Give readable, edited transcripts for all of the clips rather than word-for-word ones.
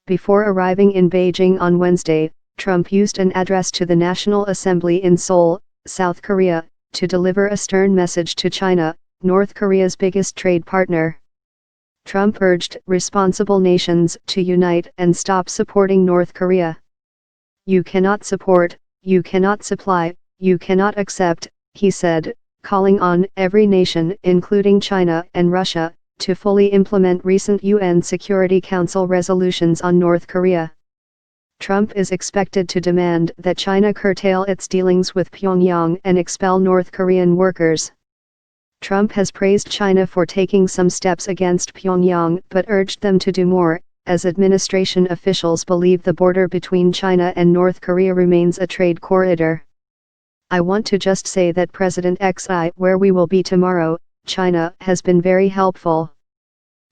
Before arriving in Beijing on Wednesday, Trump used an address to the National Assembly in Seoul, South Korea, to deliver a stern message to China, North Korea's biggest trade partner. Trump urged responsible nations to unite and stop supporting North Korea. "You cannot support, you cannot supply, you cannot accept," he said, calling on every nation, including China and Russia, to fully implement recent UN Security Council resolutions on North Korea. Trump is expected to demand that China curtail its dealings with Pyongyang and expel North Korean workers. Trump has praised China for taking some steps against Pyongyang but urged them to do more, as administration officials believe the border between China and North Korea remains a trade corridor. "I want to just say that President Xi, where we will be tomorrow, China, has been very helpful.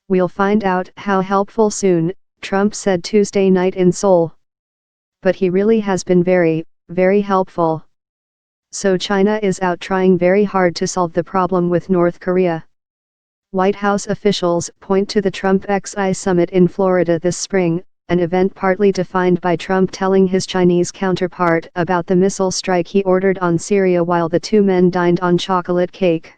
We'll find out how helpful soon," Trump said Tuesday night in Seoul. "But he really has been very, very helpful. So China is out trying very hard to solve the problem with North Korea." White House officials point to the Trump-Xi summit in Florida this spring, an event partly defined by Trump telling his Chinese counterpart about the missile strike he ordered on Syria while the two men dined on chocolate cake.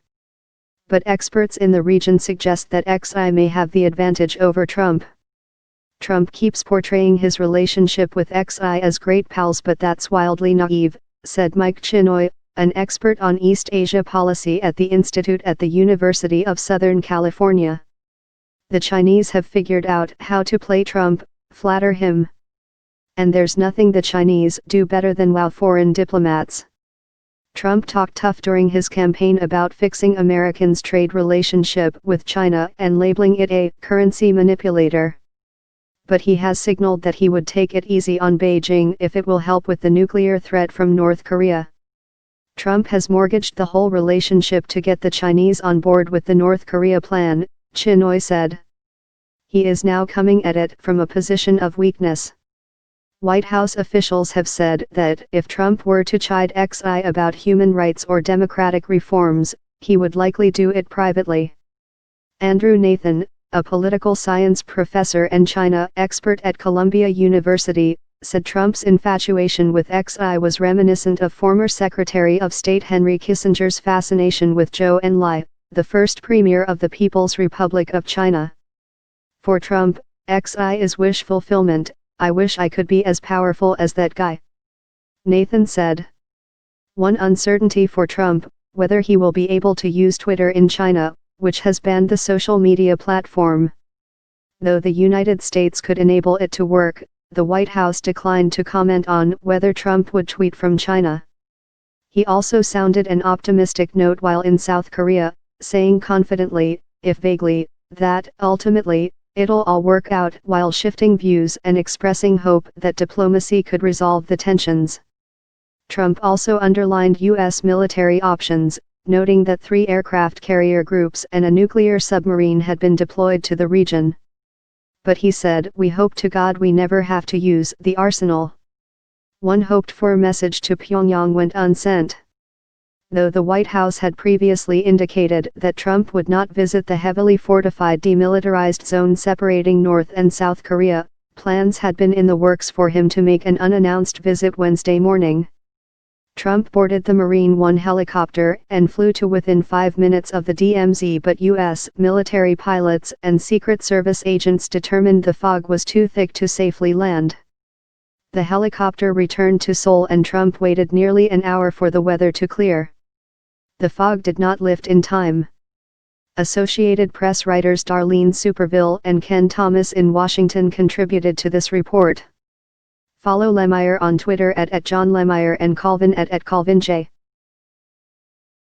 But experts in the region suggest that Xi may have the advantage over Trump. "Trump keeps portraying his relationship with Xi as great pals, but that's wildly naive," said Mike Chinoy, an expert on East Asia policy at the Institute at the University of Southern California. "The Chinese have figured out how to play Trump, flatter him. And there's nothing the Chinese do better than wow foreign diplomats." Trump talked tough during his campaign about fixing Americans' trade relationship with China and labeling it a currency manipulator. But he has signaled that he would take it easy on Beijing if it will help with the nuclear threat from North Korea. "Trump has mortgaged the whole relationship to get the Chinese on board with the North Korea plan," Chinoy said. "He is now coming at it from a position of weakness." White House officials have said that if Trump were to chide Xi about human rights or democratic reforms, he would likely do it privately. Andrew Nathan, a political science professor and China expert at Columbia University, said Trump's infatuation with Xi was reminiscent of former Secretary of State Henry Kissinger's fascination with Zhou Enlai, the first premier of the People's Republic of China. For Trump, Xi is wish fulfillment. "I wish I could be as powerful as that guy," Nathan said. One uncertainty for Trump, whether he will be able to use Twitter in China, which has banned the social media platform. Though the United States could enable it to work, the White House declined to comment on whether Trump would tweet from China. He also sounded an optimistic note while in South Korea, saying confidently, if vaguely, that, ultimately, it'll all work out, while shifting views and expressing hope that diplomacy could resolve the tensions. Trump also underlined U.S. military options, noting that 3 aircraft carrier groups and a nuclear submarine had been deployed to the region. But he said, "We hope to God we never have to use the arsenal." One hoped-for message to Pyongyang went unsent. Though the White House had previously indicated that Trump would not visit the heavily fortified demilitarized zone separating North and South Korea, plans had been in the works for him to make an unannounced visit Wednesday morning. Trump boarded the Marine One helicopter and flew to within 5 minutes of the DMZ, but U.S. military pilots and Secret Service agents determined the fog was too thick to safely land. The helicopter returned to Seoul and Trump waited nearly an hour for the weather to clear. The fog did not lift in time. Associated Press writers Darlene Superville and Ken Thomas in Washington contributed to this report. Follow Lemire on Twitter at @JohnLemire and Colvin at @ColvinJ.